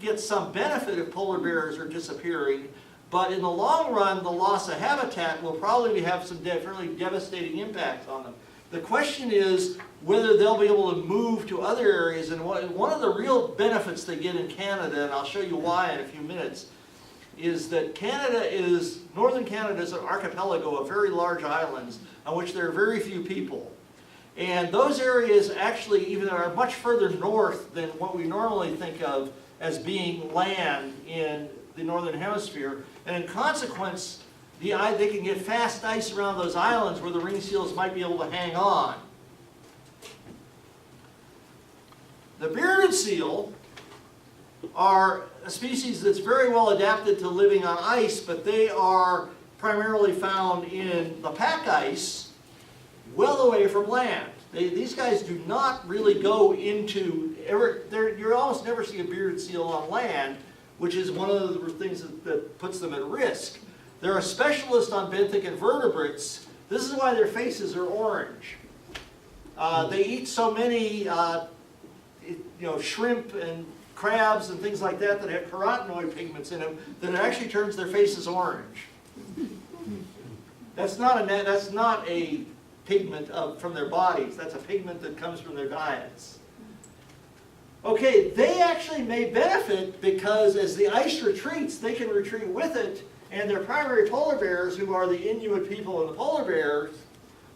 get some benefit if polar bears are disappearing, but in the long run, the loss of habitat will probably have some fairly devastating impacts on them. The question is whether they'll be able to move to other areas, and one of the real benefits they get in Canada, and I'll show you why in a few minutes, is that northern Canada is an archipelago of very large islands on which there are very few people. And those areas actually even are much further north than what we normally think of as being land in the northern hemisphere. And in consequence, they can get fast ice around those islands where the ring seals might be able to hang on. The bearded seal are a species that's very well adapted to living on ice, but they are primarily found in the pack ice, well away from land. These guys do not really go into, you almost never see a bearded seal on land, which is one of the things that puts them at risk. They're a specialist on benthic invertebrates. This is why their faces are orange. They eat so many shrimp and crabs and things like that that have carotenoid pigments in them that it actually turns their faces orange. That's not a pigment from their bodies. That's a pigment that comes from their diets. Okay, they actually may benefit because as the ice retreats, they can retreat with it, and their primary polar bears, who are the Inuit people and the polar bears,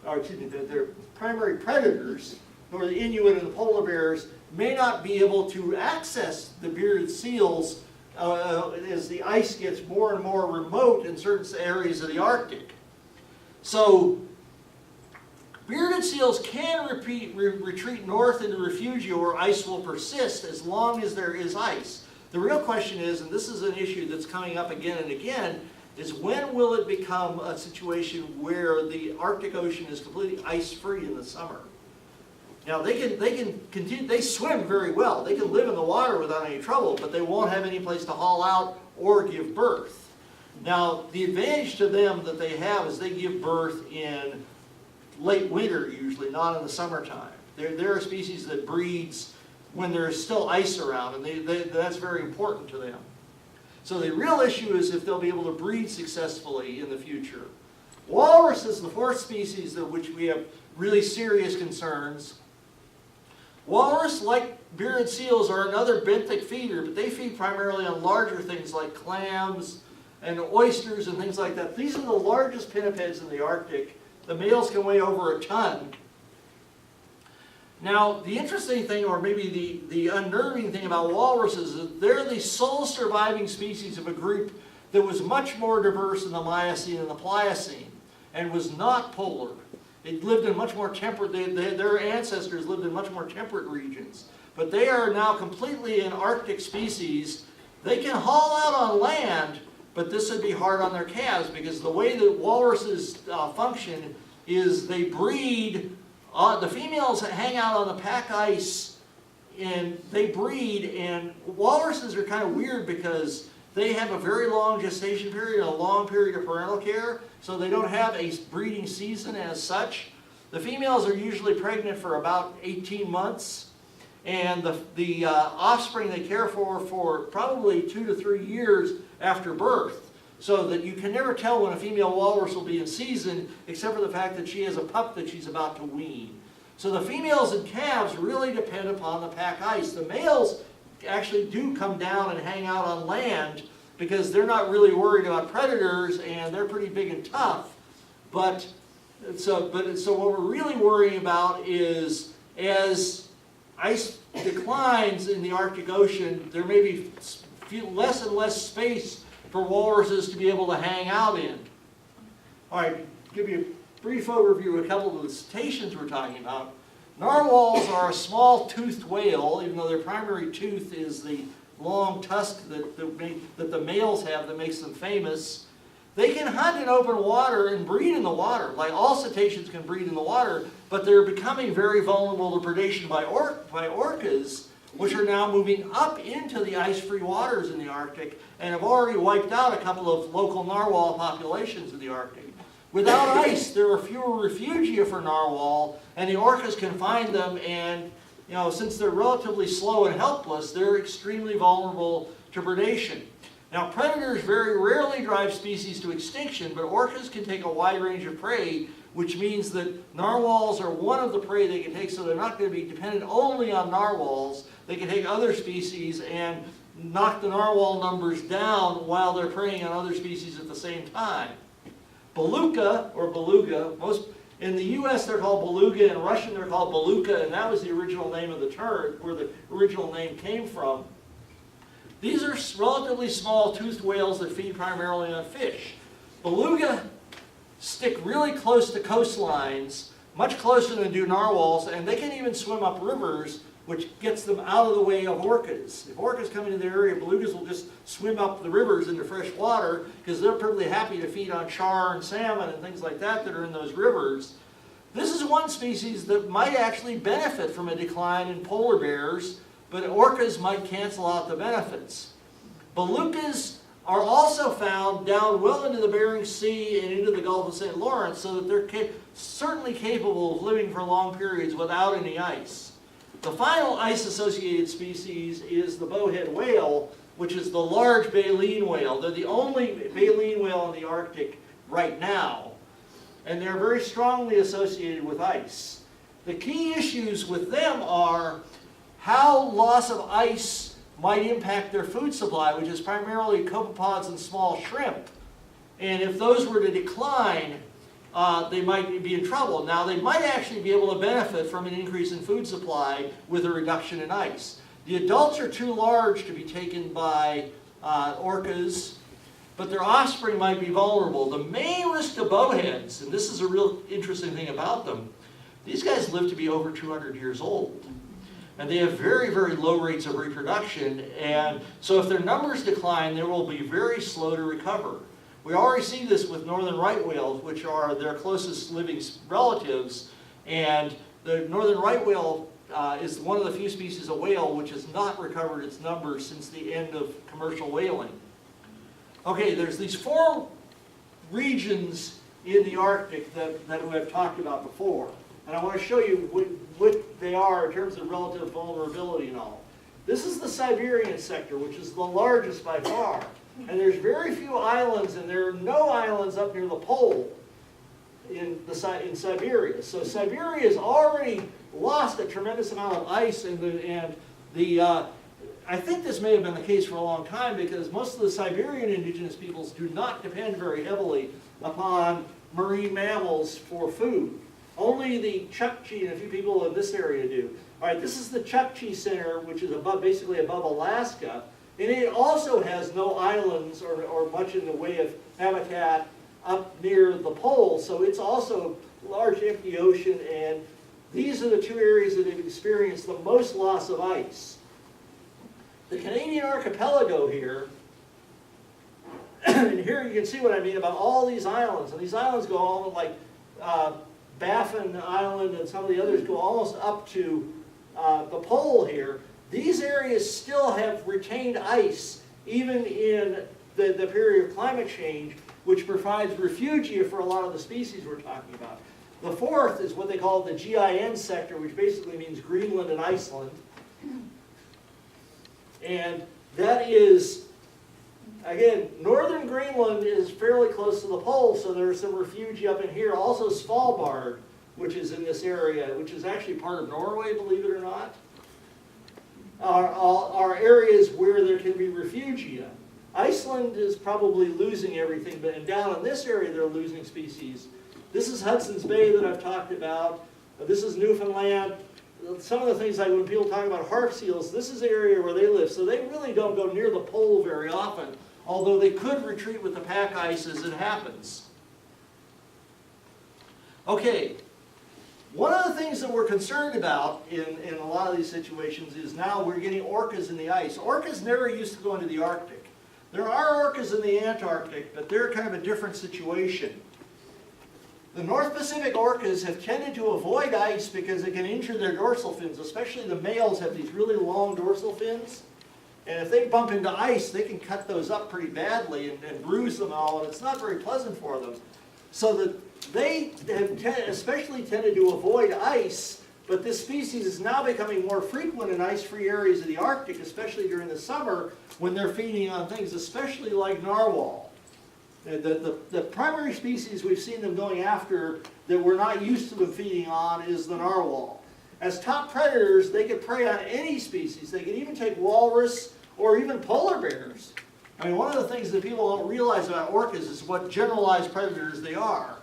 or excuse me, their primary predators, who are the Inuit and the polar bears, may not be able to access the bearded seals as the ice gets more and more remote in certain areas of the Arctic. So bearded seals can retreat north into refugia where ice will persist as long as there is ice. The real question is, and this is an issue that's coming up again and again, is when will it become a situation where the Arctic Ocean is completely ice-free in the summer? Now they can continue, they swim very well. They can live in the water without any trouble, but they won't have any place to haul out or give birth. Now the advantage to them that they have is they give birth in late winter usually, not in the summertime. They're a species that breeds when there's still ice around, and that's very important to them. So the real issue is if they'll be able to breed successfully in the future. Walrus is the fourth species of which we have really serious concerns. Walrus, like bearded seals, are another benthic feeder, but they feed primarily on larger things like clams and oysters and things like that. These are the largest pinnipeds in the Arctic. The males can weigh over a ton. Now, the interesting thing, or maybe the unnerving thing about walruses, is that they're the sole surviving species of a group that was much more diverse in the Miocene and the Pliocene, and was not polar. It lived in much more temperate, their ancestors lived in much more temperate regions. But they are now completely an Arctic species. They can haul out on land, but this would be hard on their calves because the way that walruses function is they breed, the females hang out on the pack ice and they breed, and walruses are kind of weird because they have a very long gestation period and a long period of parental care, so they don't have a breeding season as such. The females are usually pregnant for about 18 months, and the offspring they care for probably 2 to 3 years after birth, so that you can never tell when a female walrus will be in season except for the fact that she has a pup that she's about to wean. So the females and calves really depend upon the pack ice. The males actually do come down and hang out on land because they're not really worried about predators and they're pretty big and tough. So what we're really worrying about is as ice declines in the Arctic Ocean, there may be less and less space for walruses to be able to hang out in. All right, give you a brief overview of a couple of the cetaceans we're talking about. Narwhals are a small toothed whale, even though their primary tooth is the long tusk that the males have that makes them famous. They can hunt in open water and breed in the water. Like all cetaceans can breed in the water, but they're becoming very vulnerable to predation by orcas, which are now moving up into the ice-free waters in the Arctic and have already wiped out a couple of local narwhal populations in the Arctic. Without ice, there are fewer refugia for narwhal, and the orcas can find them and you know, since they're relatively slow and helpless, they're extremely vulnerable to predation. Now, predators very rarely drive species to extinction, but orcas can take a wide range of prey, which means that narwhals are one of the prey they can take, so they're not going to be dependent only on narwhals. They can take other species and knock the narwhal numbers down while they're preying on other species at the same time. Beluga, or beluga, in the US they're called beluga, in Russian they're called beluga, and that was the original name of the term, where the original name came from. These are relatively small toothed whales that feed primarily on fish. Beluga stick really close to coastlines, much closer than do narwhals, and they can even swim up rivers, which gets them out of the way of orcas. If orcas come into the area, belugas will just swim up the rivers into fresh water because they're perfectly happy to feed on char and salmon and things like that that are in those rivers. This is one species that might actually benefit from a decline in polar bears, but orcas might cancel out the benefits. Belugas are also found down well into the Bering Sea and into the Gulf of St. Lawrence, so that they're certainly capable of living for long periods without any ice. The final ice-associated species is the bowhead whale, which is the large baleen whale. They're the only baleen whale in the Arctic right now, and they're very strongly associated with ice. The key issues with them are how loss of ice might impact their food supply, which is primarily copepods and small shrimp. And if those were to decline, they might be in trouble. Now, they might actually be able to benefit from an increase in food supply with a reduction in ice. The adults are too large to be taken by orcas, but their offspring might be vulnerable. The main risk to bowheads, and this is a real interesting thing about them, these guys live to be over 200 years old. And they have very, very low rates of reproduction, and so if their numbers decline, they will be very slow to recover. We already see this with northern right whales, which are their closest living relatives, and the northern right whale is one of the few species of whale which has not recovered its numbers since the end of commercial whaling. Okay, there's these 4 regions in the Arctic that we have talked about before, and I want to show you what they are in terms of relative vulnerability and all. This is the Siberian sector, which is the largest by far. And there's very few islands, and there are no islands up near the pole in Siberia. So Siberia has already lost a tremendous amount of ice, I think this may have been the case for a long time because most of the Siberian indigenous peoples do not depend very heavily upon marine mammals for food. Only the Chukchi and a few people in this area do. All right, this is the Chukchi Center, which is basically above Alaska. And it also has no islands or much in the way of habitat up near the pole, so it's also a large empty ocean, and these are the 2 areas that have experienced the most loss of ice. The Canadian archipelago here, and here you can see what I mean about all these islands, and these islands go all like Baffin Island and some of the others go almost up to the pole here. These areas still have retained ice, even in the period of climate change, which provides refugia for a lot of the species we're talking about. The 4th is what they call the GIN sector, which basically means Greenland and Iceland. And that is, again, northern Greenland is fairly close to the pole, so there's some refugia up in here. Also Svalbard, which is in this area, which is actually part of Norway, believe it or not. Are areas where there can be refugia. Iceland is probably losing everything, but down in this area they're losing species. This is Hudson's Bay that I've talked about. This is Newfoundland. Some of the things like when people talk about harp seals, this is the area where they live, so they really don't go near the pole very often, although they could retreat with the pack ice as it happens. Okay. One of the things that we're concerned about in a lot of these situations is now we're getting orcas in the ice. Orcas never used to go into the Arctic. There are orcas in the Antarctic, but they're kind of a different situation. The North Pacific orcas have tended to avoid ice because it can injure their dorsal fins, especially the males have these really long dorsal fins. And if they bump into ice, they can cut those up pretty badly and bruise them all, and it's not very pleasant for them. So that they have especially tended to avoid ice But this species is now becoming more frequent in ice-free areas of the Arctic, especially during the summer when they're feeding on things, especially like narwhal. The primary species we've seen them going after that we're not used to them feeding on is the narwhal. As top predators, they could prey on any species. They could even take walrus or even polar bears. I mean, one of the things that people don't realize about orcas is what generalized predators they are.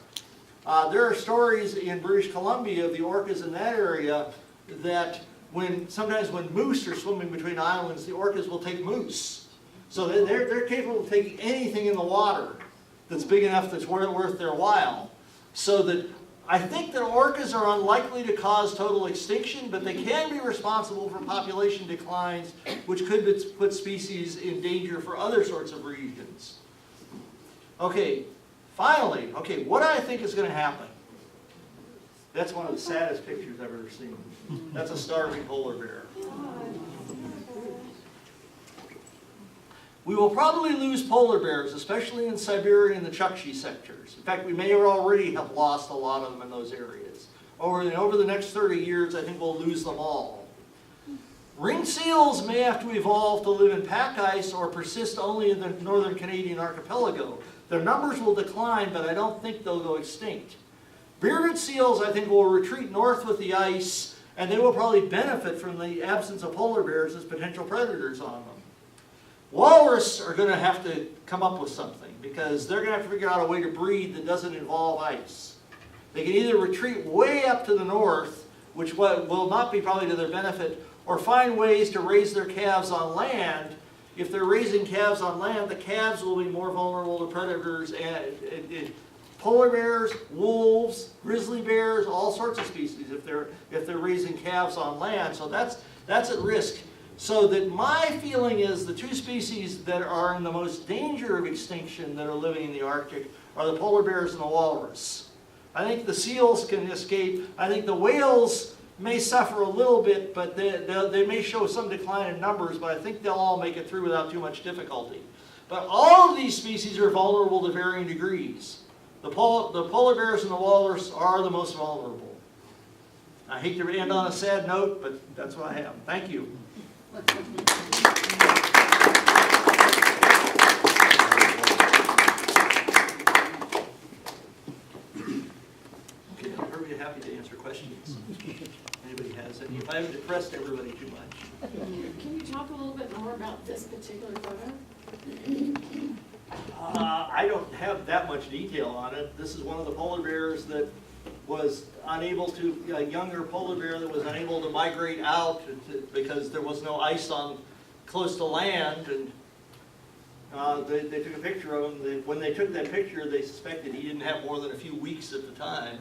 There are stories in British Columbia of the orcas in that area that sometimes when moose are swimming between islands, the orcas will take moose. So they're capable of taking anything in the water that's big enough that's worth their while. So that I think that orcas are unlikely to cause total extinction, but they can be responsible for population declines, which could put species in danger for other sorts of regions. Okay, finally, what do I think is going to happen? That's one of the saddest pictures I've ever seen. That's a starving polar bear. We will probably lose polar bears, especially in Siberia and the Chukchi sectors. In fact, we may already have lost a lot of them in those areas. Over the next 30 years, I think we'll lose them all. Ringed seals may have to evolve to live in pack ice or persist only in the northern Canadian archipelago. Their numbers will decline, but I don't think they'll go extinct. Bearded seals, I think, will retreat north with the ice, and they will probably benefit from the absence of polar bears as potential predators on them. Walrus are going to have to come up with something because they're going to have to figure out a way to breed that doesn't involve ice. They can either retreat way up to the north, which will not be probably to their benefit, or find ways to raise their calves on land. If they're raising calves on land, the calves will be more vulnerable to predators and polar bears, wolves, grizzly bears, all sorts of species if they're raising calves on land. So that's at risk. So that my feeling is the two species that are in the most danger of extinction that are living in the Arctic are the polar bears and the walrus. I think the seals can escape. I think the whales may suffer a little bit, but they may show some decline in numbers, but I think they'll all make it through without too much difficulty. But all of these species are vulnerable to varying degrees. The polar bears and the walrus are the most vulnerable. I hate to end on a sad note, but that's what I have. Thank you. Okay, I'm very happy to answer questions. Anybody has any? If I haven't depressed everybody too much. Can you talk a little bit more about this particular photo? I don't have that much detail on it. This is one of the polar bears that was unable to, a younger polar bear that was unable to migrate out because there was no ice close to land, and they took a picture of him. When they took that picture, they suspected he didn't have more than a few weeks at the time.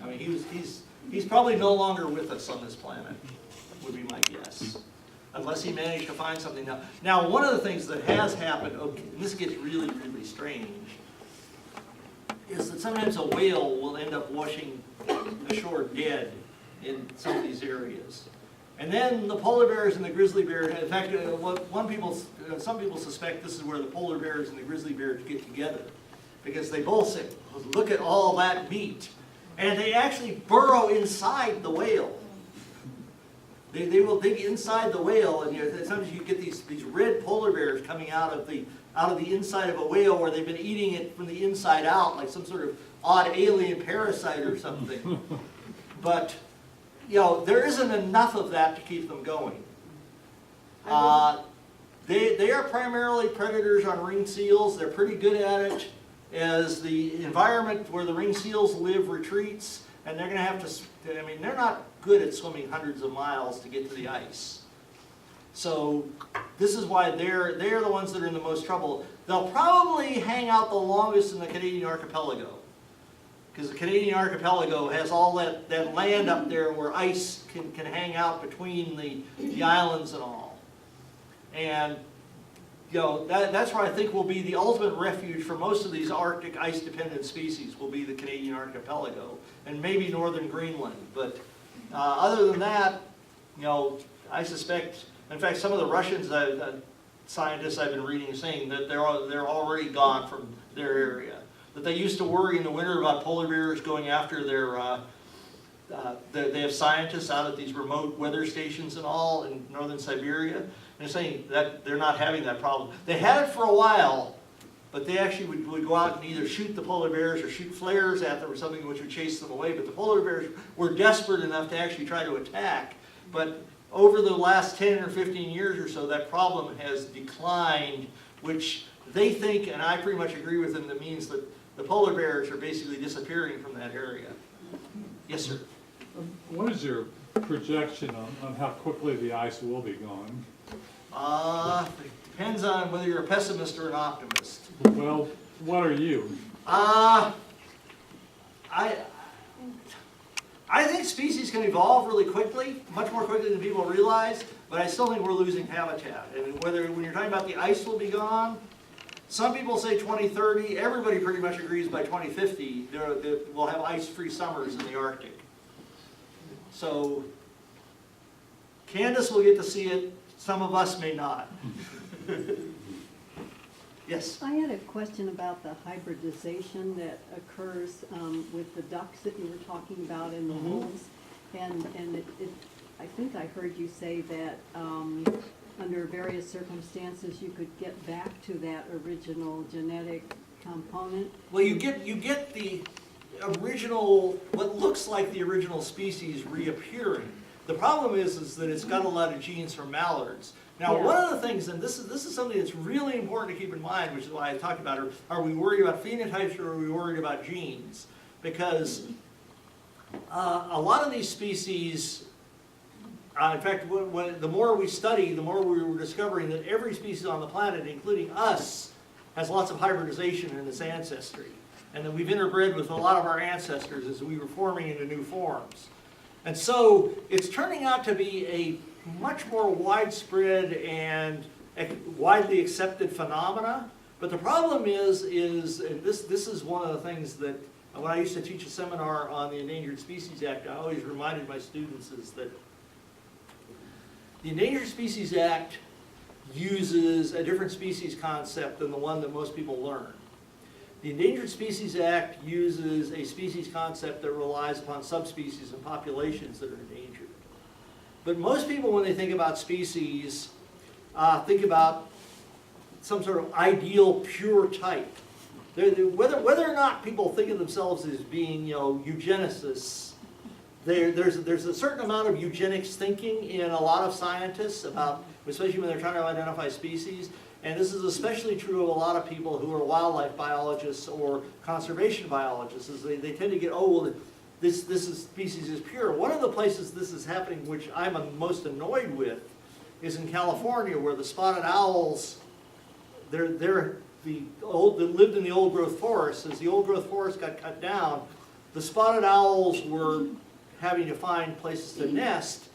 I mean, he's probably no longer with us on this planet, would be my guess, unless he managed to find something now. Now, one of the things that has happened, okay, and this gets really, really strange, is that sometimes a whale will end up washing ashore dead in some of these areas. And then the polar bears and the grizzly bears, in fact, some people suspect this is where the polar bears and the grizzly bears get together, because they both say, look at all that meat. And they actually burrow inside the whale. They will dig inside the whale, and sometimes you get these red polar bears coming out of the inside of a whale where they've been eating it from the inside out, like some sort of odd alien parasite or something. But, there isn't enough of that to keep them going. They are primarily predators on ringed seals. They're pretty good at it. As the environment where the ringed seals live retreats, and they're going to have to, I mean, they're not good at swimming hundreds of miles to get to the ice. So this is why they're the ones that are in the most trouble. They'll probably hang out the longest in the Canadian archipelago, because the Canadian archipelago has all that land up there where ice can hang out between the islands and all. And that's where I think will be the ultimate refuge for most of these Arctic ice-dependent species, will be the Canadian archipelago and maybe northern Greenland. But other than that, I suspect, in fact, some of the Russian scientists I've been reading saying that they're already gone from their area. That they used to worry in the winter about polar bears going after their They have scientists out at these remote weather stations and all in northern Siberia, and they're saying that they're not having that problem. They had it for a while, but they actually would go out and either shoot the polar bears or shoot flares at them or something which would chase them away. But the polar bears were desperate enough to actually try to attack. But over the last 10 or 15 years or so, that problem has declined, which they think, and I pretty much agree with them, that means that the polar bears are basically disappearing from that area. Yes, sir. What is your projection on how quickly the ice will be gone? It depends on whether you're a pessimist or an optimist. Well, what are you? I think species can evolve really quickly, much more quickly than people realize, but I still think we're losing habitat. And when you're talking about the ice will be gone, some people say 2030, everybody pretty much agrees by 2050 we'll have ice-free summers in the Arctic. So Candace will get to see it, some of us may not. Yes? I had a question about the hybridization that occurs with the ducks that you were talking about in the wolves. And I think I heard you say that under various circumstances you could get back to that original genetic component. Well, you get the original, what looks like the original species reappearing. The problem is that it's got a lot of genes from mallards. Now, Yeah. one of the things, and this is something that's really important to keep in mind, which is why I talked about, are we worried about phenotypes or are we worried about genes? Because a lot of these species, in fact, the more we study, the more we were discovering that every species on the planet, including us, has lots of hybridization in its ancestry. And that we've interbred with a lot of our ancestors as we were forming into new forms. And so it's turning out to be a much more widespread and widely accepted phenomena. But the problem is and this is one of the things that when I used to teach a seminar on the Endangered Species Act, I always reminded my students is that the Endangered Species Act uses a different species concept than the one that most people learn. The Endangered Species Act uses a species concept that relies upon subspecies and populations that are endangered. But most people, when they think about species, think about some sort of ideal pure type. Whether or not people think of themselves as being, eugenicists, there's a certain amount of eugenics thinking in a lot of scientists about, especially when they're trying to identify species. And this is especially true of a lot of people who are wildlife biologists or conservation biologists, is they tend to get, oh, well, this species is pure. One of the places this is happening, which I'm most annoyed with, is in California, where the spotted owls, they lived in the old growth forest. As the old growth forest got cut down, the spotted owls were having to find places to nest.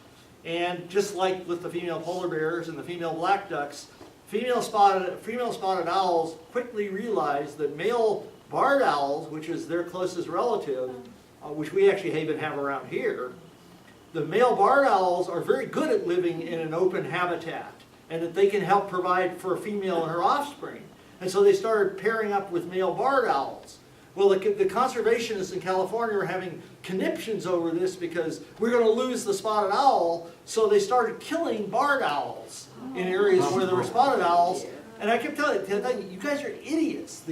And just like with the female polar bears and the female black ducks, female spotted owls quickly realized that male barred owls, which is their closest relative, which we actually even have around here, the male barred owls are very good at living in an open habitat, and that they can help provide for a female and her offspring. And so they started pairing up with male barred owls. Well, the conservationists in California were having conniptions over this because we're going to lose the spotted owl, so they started killing barred owls in areas where there were spotted owls. And I kept telling them, you guys are idiots.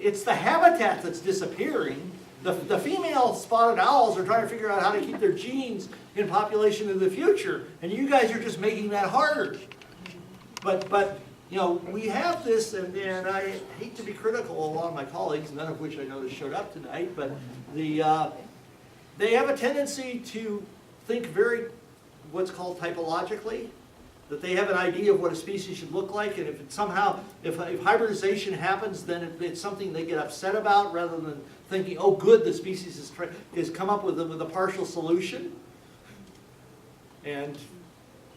It's the habitat that's disappearing. The female spotted owls are trying to figure out how to keep their genes in population in the future, and you guys are just making that harder. But we have this, and I hate to be critical of a lot of my colleagues, none of which I know showed up tonight, but they have a tendency to think very, what's called typologically, that they have an idea of what a species should look like, and if hybridization happens, then it's something they get upset about rather than thinking, oh good, the species has come up with a partial solution. And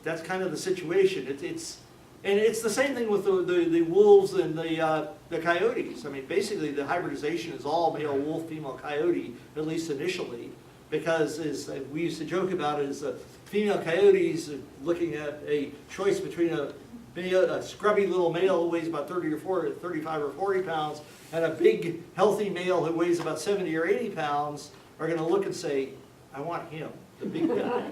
that's kind of the situation. And it's the same thing with the wolves and the coyotes. I mean, basically the hybridization is all male wolf, female coyote, at least initially, because as we used to joke about is female coyotes looking at a choice between a scrubby little male who weighs about 35 or 40 pounds and a big healthy male who weighs about 70 or 80 pounds are going to look and say, I want him, the big guy.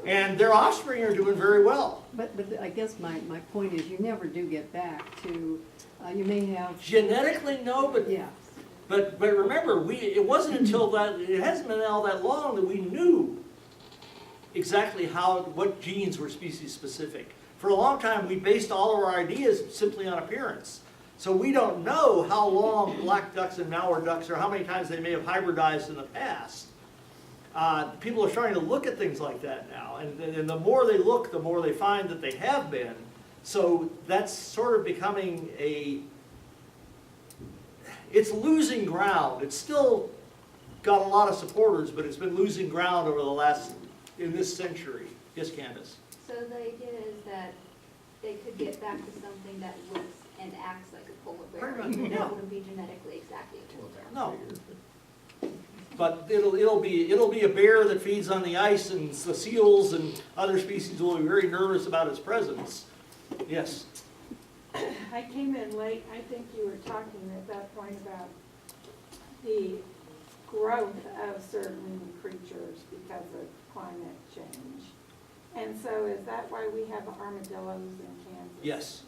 And their offspring are doing very well. But I guess my point is, you never do get back to, you may have, Genetically, no, but yeah. But remember, it wasn't until it hasn't been all that long that we knew exactly what genes were species specific. For a long time, we based all of our ideas simply on appearance. So we don't know how long black ducks and mallard ducks, or how many times they may have hybridized in the past. People are starting to look at things like that now, and the more they look, the more they find that they have been. So that's sort of becoming it's losing ground. It's still got a lot of supporters, but it's been losing ground over in this century. Yes, Candace? So the idea is that they could get back to something that looks and acts like a polar bear. Pretty much, It yeah. wouldn't be genetically exactly a polar bear. No. But it'll be a bear that feeds on the ice, and the seals and other species will be very nervous about its presence. Yes. I came in late, I think you were talking at that point about the growth of certain creatures because of climate change. And so is that why we have armadillos in Kansas? Yes.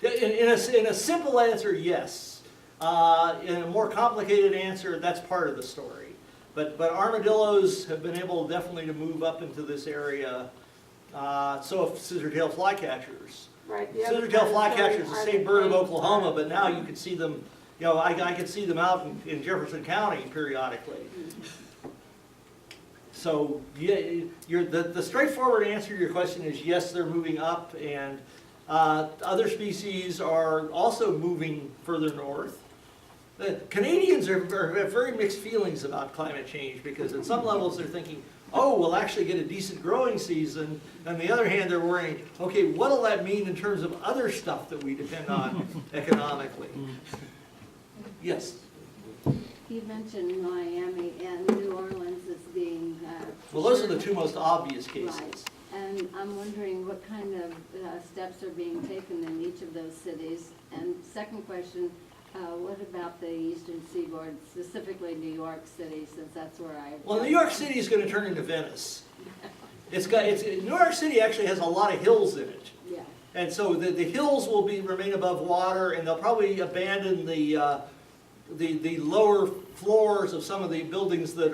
In a simple answer, yes. In a more complicated answer, that's part of the story. But armadillos have been able definitely to move up into this area. So have scissor-tailed flycatchers. Right. the other Scissor-tailed part of the flycatchers, story the are same bird of eggs Oklahoma, are- but now you can see them, I can see them out in Jefferson County periodically. So, yeah, the straightforward answer to your question is yes, they're moving up, and other species are also moving further north. The Canadians have very mixed feelings about climate change, because at some levels they're thinking, oh, we'll actually get a decent growing season. On the other hand, they're worrying, okay, what'll that mean in terms of other stuff that we depend on economically? Yes? You mentioned Miami and New Orleans as being. Well, those are the two most obvious cases. Right. And I'm wondering what kind of steps are being taken in each of those cities? And second question, what about the Eastern Seaboard, specifically New York City, since that's where I. Well, New York City is going to turn into Venice. New York City actually has a lot of hills in it. Yeah. And so the hills will remain above water, and they'll probably abandon the lower floors of some of the buildings that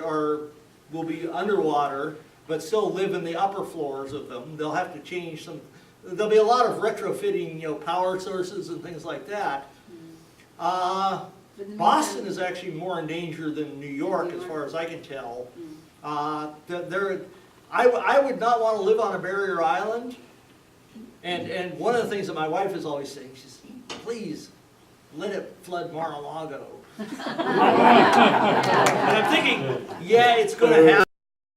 will be underwater, but still live in the upper floors of them. They'll have to change some. There'll be a lot of retrofitting, power sources and things like that. Boston is actually more in danger than New York, as far as I can tell. I would not want to live on a barrier island. And one of the things that my wife is always saying, she's, please, let it flood Mar-a-Lago. And I'm thinking, yeah, it's going to happen.